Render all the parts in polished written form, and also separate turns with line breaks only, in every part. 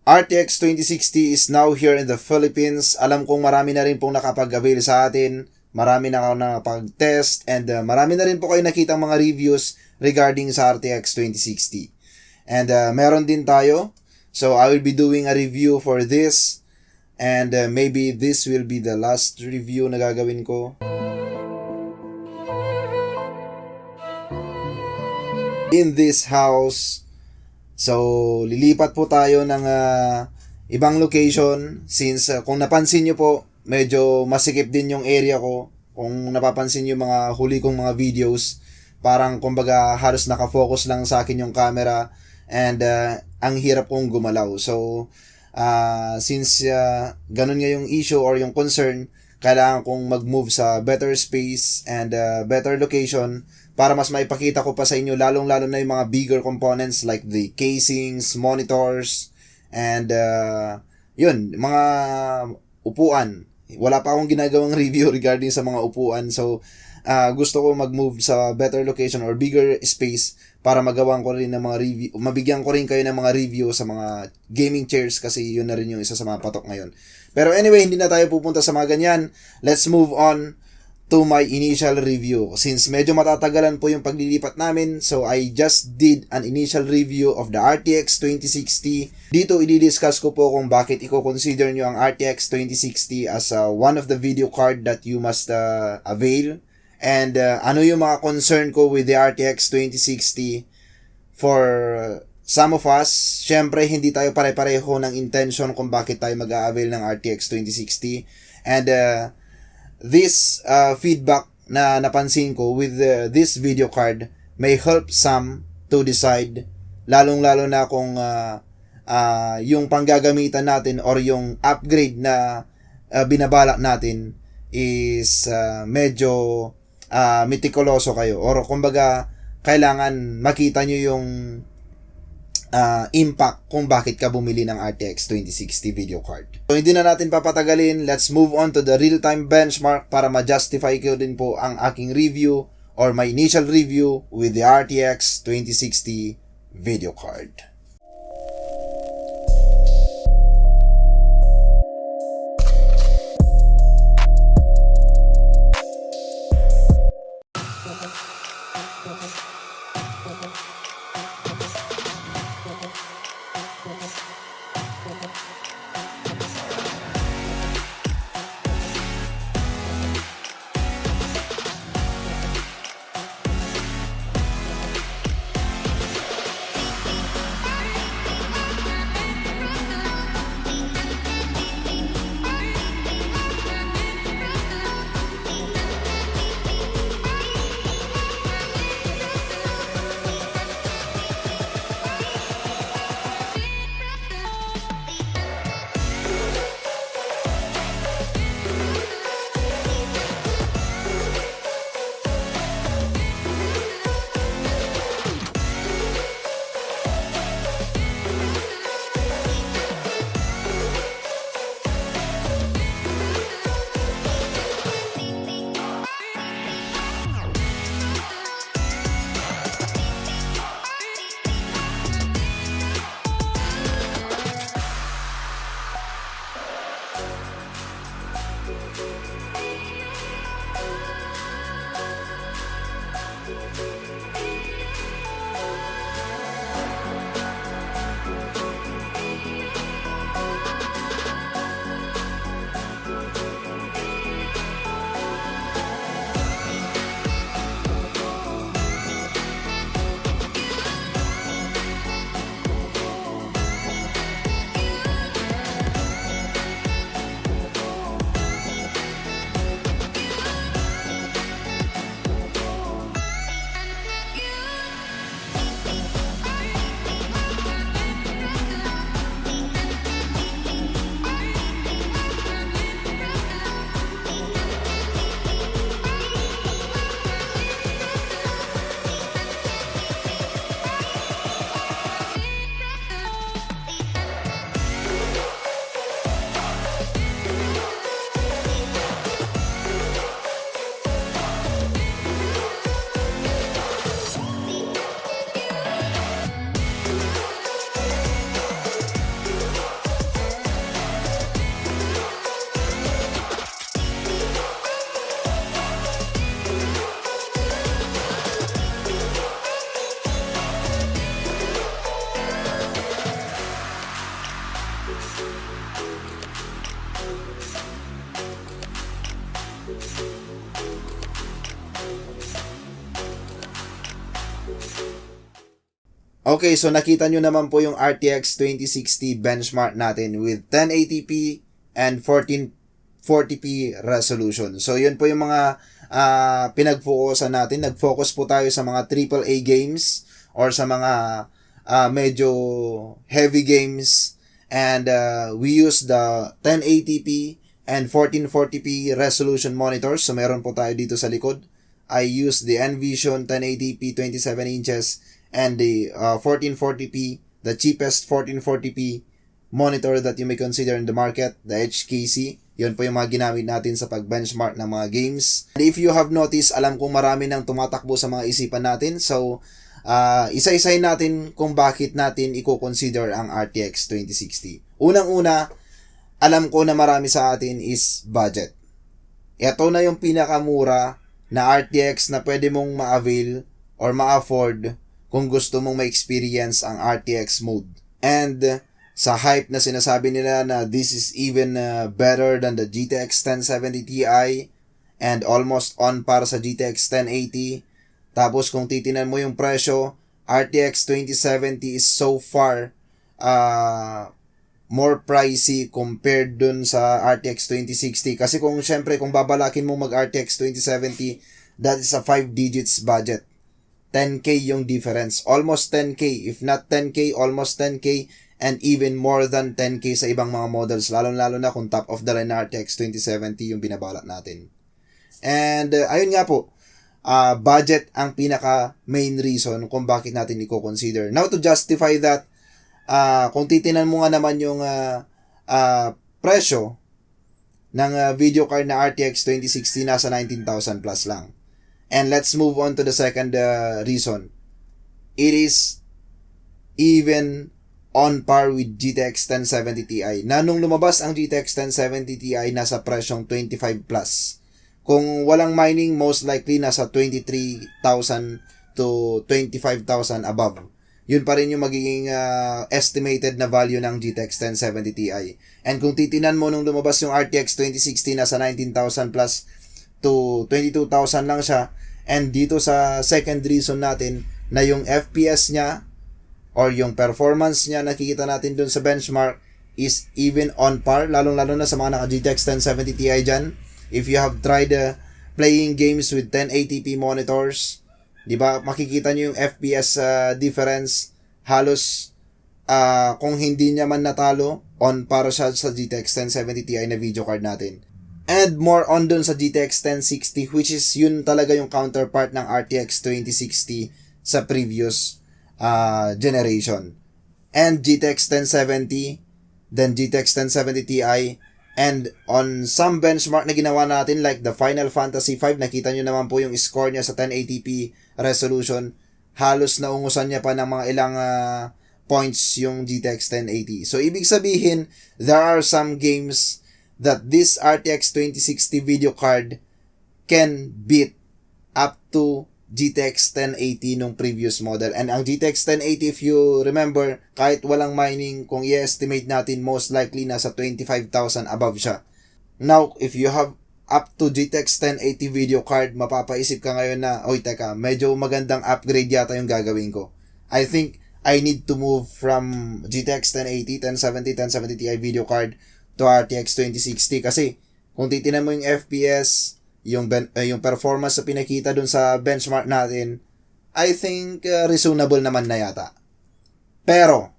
RTX 2060 is now here in the Philippines. Alam kong marami na rin pong nakapag-avail sa atin. Marami na nakapag-test and marami na rin po kayo nakitang mga reviews regarding sa RTX 2060. And meron din tayo. So I will be doing a review for this. And maybe this will be the last review na gagawin ko. In this house. So, lilipat po tayo ng ibang location since kung napansin nyo po, medyo masikip din yung area ko. Kung napapansin nyo mga huli kong mga videos, parang kumbaga halos nakafocus lang sa akin yung camera and ang hirap kong gumalaw. So, since ganun nga yung issue or yung concern, kailangan kong mag-move sa better space and better location para mas maipakita ko pa sa inyo lalong-lalo na yung mga bigger components like the casings, monitors, and yun, mga upuan. Wala pa akong ginagawang review regarding sa mga upuan. So, gusto ko mag-move sa better location or bigger space para magawan ko rin ng mga review, mabigyan ko rin kayo ng mga review sa mga gaming chairs kasi yun na rin yung isa sa mga patok ngayon. Pero anyway, hindi na tayo pupunta sa mga ganyan. Let's move on to my initial review. Since medyo matatagalan po yung paglilipat namin, so I just did an initial review of the RTX 2060. Dito i-discuss ko po kung bakit i-consider nyo ang RTX 2060 as one of the video card that you must avail. And ano yung mga concern ko with the RTX 2060 for some of us. Syempre, hindi tayo pare-pareho ng intention kung bakit tayo mag-a-avail ng RTX 2060. And this feedback na napansin ko with this video card may help some to decide, lalong-lalo na kung yung panggagamitan natin or yung upgrade na binabalak natin is medyo meticuloso kayo or kumbaga kailangan makita nyo yung impact kung bakit ka bumili ng RTX 2060 video card. So hindi na natin papatagalin, let's move on to the real-time benchmark para ma-justify ko din po ang aking review or my initial review with the RTX 2060 video card. Okay, so nakita nyo naman po yung RTX 2060 benchmark natin with 1080p and 1440p resolution. So yun po yung mga pinag-focusan natin. Nag-focus po tayo sa mga AAA games or sa mga medyo heavy games, and we use the 1080p and 1440p resolution monitors. So meron po tayo dito sa likod. I use the Envision 1080p 27 inches and the 1440p, the cheapest 1440p monitor that you may consider in the market, the HKC. Yun po yung mga ginamit natin sa pag-benchmark ng mga games. And if you have noticed, alam kong marami nang tumatakbo sa mga isipan natin. So, isa-isahin natin kung bakit natin i-consider ang RTX 2060. Unang-una, alam ko na marami sa atin is budget. Ito na yung pinakamura na RTX na pwede mong ma-avail or ma-afford kung gusto mong ma-experience ang RTX mode. And sa hype na sinasabi nila na this is even better than the GTX 1070 Ti and almost on par sa GTX 1080. Tapos kung titinan mo yung presyo, RTX 2070 is so far more pricey compared dun sa RTX 2060. Kasi kung syempre kung babalakin mo mag RTX 2070, that is a 5 digits budget. 10k yung difference. Almost 10k. If not 10k, almost 10k. And even more than 10k sa ibang mga models. Lalo-lalo na kung top of the line RTX 2070 yung binabalak natin. And ayun nga po. Budget ang pinaka main reason kung bakit natin i-consider. Now to justify that, kung titinan mo nga naman yung presyo ng video card na RTX 2060, nasa 19,000 plus lang. And let's move on to the second reason. It is even on par with GTX 1070 Ti. Na nung lumabas ang GTX 1070 Ti, nasa presyong 25 plus. Kung walang mining, most likely nasa 23,000 to 25,000 above. Yun pa rin yung magiging estimated na value ng GTX 1070 Ti. And kung titinan mo nung lumabas yung RTX 2060, nasa 19,000 plus to 22,000 lang siya. And dito sa second reason natin na yung FPS niya or yung performance niya nakikita natin dun sa benchmark is even on par, lalong-lalo na sa mga naka-GTX 1070 Ti dyan. If you have tried playing games with 1080p monitors, di ba, makikita nyo yung FPS difference, halos kung hindi niya man natalo, on par siya sa GTX 1070 Ti na video card natin. And more on dun sa GTX 1060, which is yun talaga yung counterpart ng RTX 2060 sa previous generation. And GTX 1070, then GTX 1070 Ti, and on some benchmark na ginawa natin like the Final Fantasy V, nakita nyo naman po yung score niya sa 1080p resolution. Halos naungusan niya pa ng mga ilang points yung GTX 1080. So, ibig sabihin, there are some games that this RTX 2060 video card can beat up to GTX 1080 nung previous model. And ang GTX 1080, if you remember, kahit walang mining, kung i-estimate natin, most likely nasa 25,000 above siya. Now, if you have up to GTX 1080 video card, mapapaisip ka ngayon na, oy teka, medyo magandang upgrade yata yung gagawin ko. I think I need to move from GTX 1080, 1070, 1070 Ti video card to RTX 2060 kasi kung titinan mo yung FPS, yung performance na pinakita dun sa benchmark natin, I think reasonable naman na yata. Pero,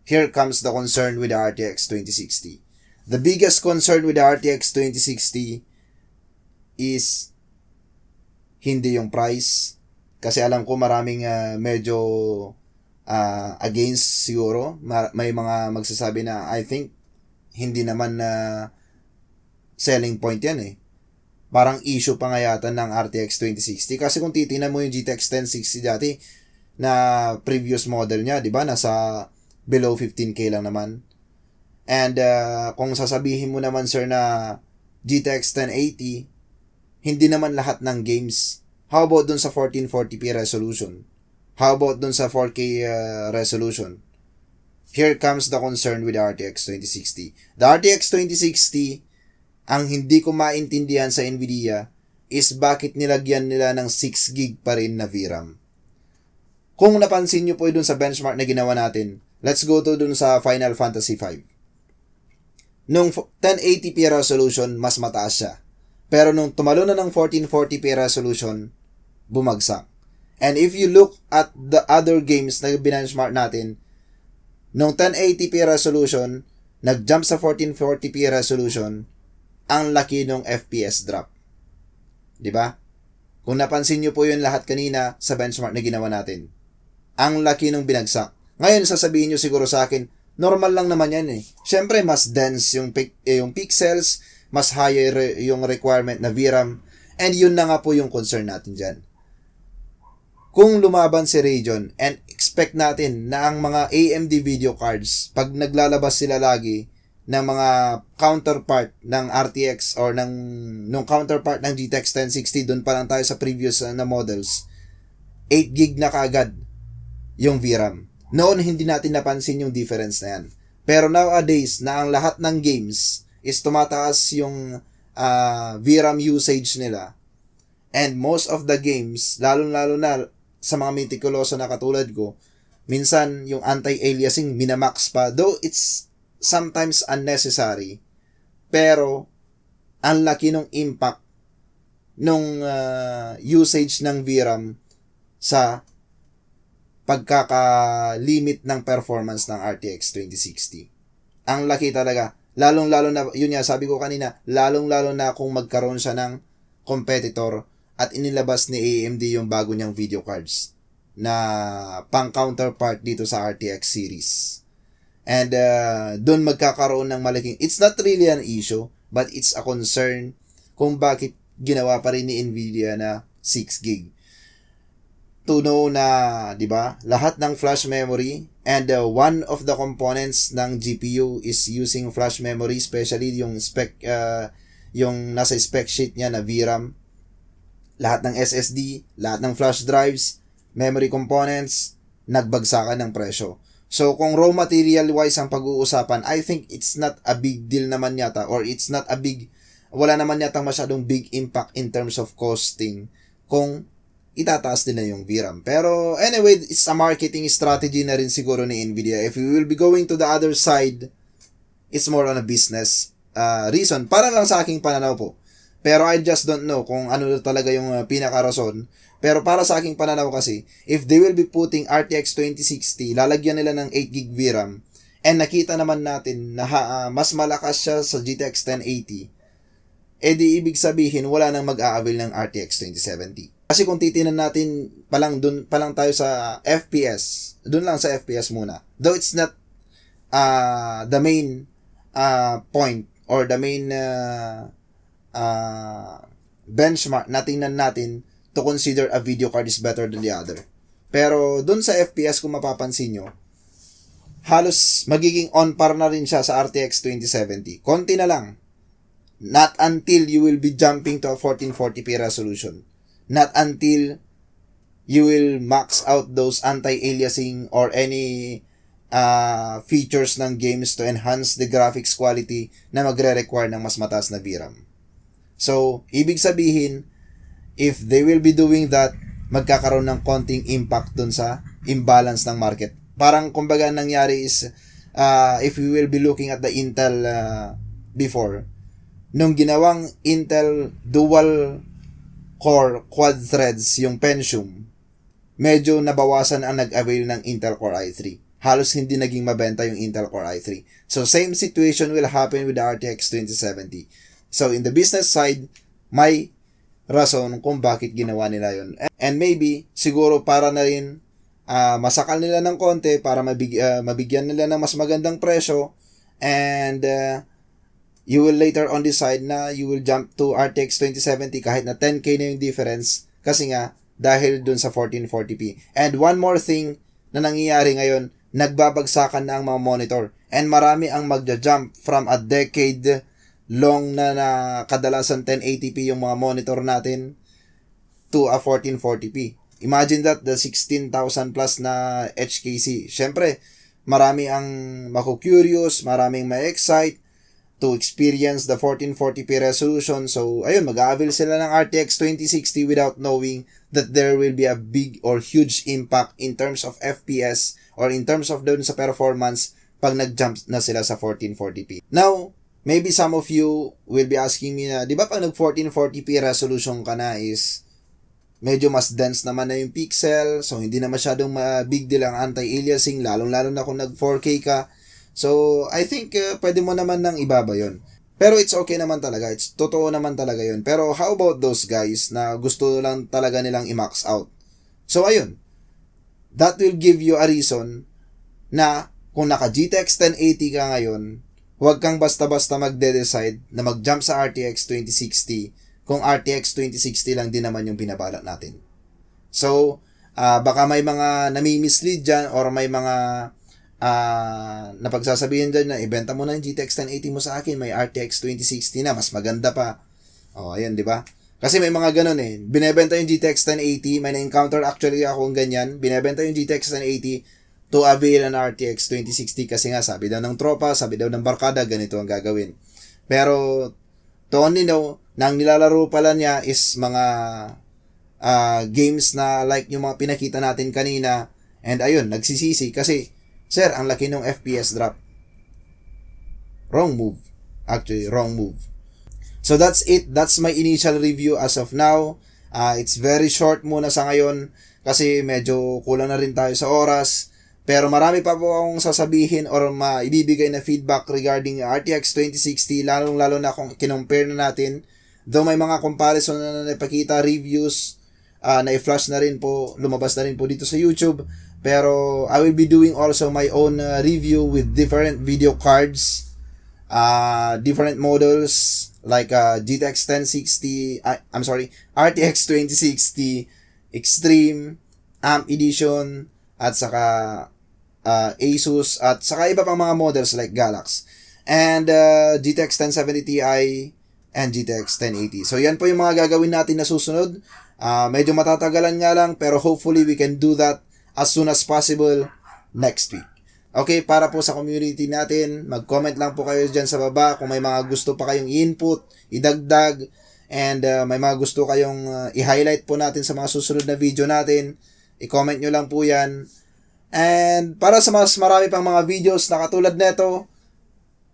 here comes the concern with the RTX 2060. The biggest concern with the RTX 2060 is hindi yung price. Kasi alam ko maraming medyo against siguro. May mga magsasabi na I think hindi naman selling point yan eh. Parang issue pa nga yata ng RTX 2060. Kasi kung titingnan mo yung GTX 1060 dati na previous model niya, di ba? Nasa below 15k lang naman. And kung sasabihin mo naman sir na GTX 1080, hindi naman lahat ng games. How about dun sa 1440p resolution? How about dun sa 4K resolution? Here comes the concern with the RTX 2060. The RTX 2060, ang hindi ko maintindihan sa Nvidia is bakit nilagyan nila ng 6GB pa rin na VRAM. Kung napansin nyo po dun sa benchmark na ginawa natin, let's go to dun sa Final Fantasy V. Nung 1080p resolution, mas mataas siya. Pero nung tumalo na ng 1440p resolution, bumagsak. And if you look at the other games na benchmark natin, nung 1080p resolution, nag-jump sa 1440p resolution, ang laki ng FPS drop. 'Di ba? Kung napansin niyo po 'yun lahat kanina sa benchmark na ginawa natin. Ang laki ng binagsak. Ngayon sasabihin niyo siguro sa akin, normal lang naman 'yan eh. Syempre mas dense yung pixels, mas higher yung requirement na VRAM, and yun na nga po yung concern natin diyan. Kung lumaban si Radeon and expect natin na ang mga AMD video cards, pag naglalabas sila lagi ng mga counterpart ng RTX or nung counterpart ng GTX 1060, doon pa lang tayo sa previous na models, 8GB na kaagad yung VRAM. Noon hindi natin napansin yung difference na yan. Pero nowadays, na ang lahat ng games is tumataas yung VRAM usage nila, and most of the games, lalo na sa mga meticuloso na katulad ko, minsan yung anti-aliasing minamax pa, though it's sometimes unnecessary, pero ang laki ng impact nung usage ng VRAM sa pagkakalimit ng performance ng RTX 2060. Ang laki talaga. Lalong-lalo na, yun nga, sabi ko kanina, lalong-lalo na kung magkaroon siya ng competitor at inilabas ni AMD yung bago niyang video cards na pang-counterpart dito sa RTX series. And doon magkakaroon ng malaking, it's not really an issue, but it's a concern kung bakit ginawa pa rin ni Nvidia na 6GB. To know na, di ba, lahat ng flash memory and one of the components ng GPU is using flash memory, especially yung yung nasa spec sheet niya na VRAM. Lahat ng SSD, lahat ng flash drives, memory components, nagbagsakan ng presyo. So, kung raw material wise ang pag-uusapan, I think it's not a big deal naman yata, or it's not a big, wala naman yata masyadong big impact in terms of costing kung itataas din na yung VRAM. Pero anyway, it's a marketing strategy na rin siguro ni Nvidia. If we will be going to the other side, it's more on a business reason. Para lang sa aking pananaw po. Pero I just don't know kung ano talaga yung pinaka-rason. Pero para sa aking pananaw kasi, if they will be putting RTX 2060, lalagyan nila ng 8GB VRAM, and nakita naman natin na mas malakas siya sa GTX 1080, di ibig sabihin wala nang mag-a-avail ng RTX 2070. Kasi kung titinan natin, doon pa lang tayo sa FPS, doon lang sa FPS muna. Though it's not the main point or the main benchmark na tingnan natin to consider a video card is better than the other. Pero dun sa FPS, kung mapapansin nyo, halos magiging on par na rin siya sa RTX 2070. Konti na lang. Not until you will be jumping to a 1440p resolution. Not until you will max out those anti-aliasing or any features ng games to enhance the graphics quality na magre-require ng mas mataas na VRAM. So, ibig sabihin, if they will be doing that, magkakaroon ng konting impact dun sa imbalance ng market. Parang kumbaga nangyari is, if we will be looking at the Intel before, nung ginawang Intel dual core quad threads yung Pentium, medyo nabawasan ang nag-avail ng Intel Core i3. Halos hindi naging mabenta yung Intel Core i3. So, same situation will happen with the RTX 2070. So, in the business side, may rason kung bakit ginawa nila yun. And maybe, siguro para na rin masakal nila ng konti para mabigyan nila ng mas magandang presyo, and you will later on decide na you will jump to RTX 2070 kahit na 10K na yung difference kasi nga dahil dun sa 1440p. And one more thing na nangyayari ngayon, nagbabagsakan na ang mga monitor, and marami ang magja-jump from a decade long na kadalasan 1080p yung mga monitor natin to a 1440p. Imagine that, the 16,000 plus na HKC. Syempre, marami ang maku-curious, maraming ma-excite, to experience the 1440p resolution. So, ayun, mag-a-avail sila ng RTX 2060 without knowing that there will be a big or huge impact in terms of FPS or in terms of doon sa performance pag nag-jump na sila sa 1440p. Now, maybe some of you will be asking me na, di ba pag nag-1440p resolution ka na is medyo mas dense naman na yung pixel, so hindi na masyadong big deal ang anti-aliasing, lalong-lalo na kung nag-4K ka. So, I think pwede mo naman nang ibaba yon. Pero it's okay naman talaga. It's totoo naman talaga yon. Pero how about those guys na gusto lang talaga nilang i-max out? So, ayun. That will give you a reason na kung naka GTX 1080 ka ngayon, huwag kang basta-basta magde-decide na mag-jump sa RTX 2060 kung RTX 2060 lang din naman yung binabalak natin. So, baka may mga nami-mislead dyan or may mga napagsasabihin dyan na ibenta mo na yung GTX 1080 mo sa akin, may RTX 2060 na, mas maganda pa. O, ayan, di ba? Kasi may mga ganun eh. Binebenta yung GTX 1080, may na-encounter actually akong ganyan, binebenta yung GTX 1080 to avail an RTX 2060 kasi nga sabi daw ng tropa, sabi daw ng barkada, ganito ang gagawin. Pero, to only know, nang nilalaro pala niya is mga games na like yung mga pinakita natin kanina, and ayun, nagsisisi kasi sir, ang laki ng FPS drop. Wrong move. Actually, wrong move. So that's it. That's my initial review as of now. It's very short muna sa ngayon kasi medyo kulang na rin tayo sa oras. Pero marami pa po akong sasabihin or maibibigay na feedback regarding RTX 2060, lalong-lalo na kung kinompare na natin. Though may mga comparison na napakita, reviews, na i-flash na rin po, lumabas na rin po dito sa YouTube. Pero I will be doing also my own review with different video cards, different models like GTX 1060, RTX 2060, Extreme, AMP Edition, at saka Asus, at saka iba pang mga models like Galax, and GTX 1070 Ti, and GTX 1080. So yan po yung mga gagawin natin na susunod. Medyo matatagalan nga lang, pero hopefully we can do that as soon as possible next week. Okay, para po sa community natin, mag-comment lang po kayo dyan sa baba kung may mga gusto pa kayong input, idagdag, and may mga gusto kayong i-highlight po natin sa mga susunod na video natin. I-comment nyo lang po yan. And para sa mas marami pang mga videos na katulad neto,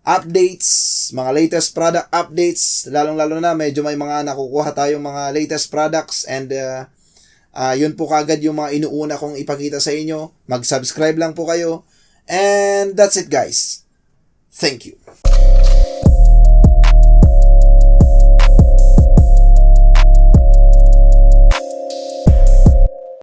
updates, mga latest product updates, lalong-lalo na medyo may mga nakukuha tayong mga latest products, and yun po kagad yung mga inuuna kong ipakita sa inyo. Mag-subscribe lang po kayo. And that's it guys. Thank you.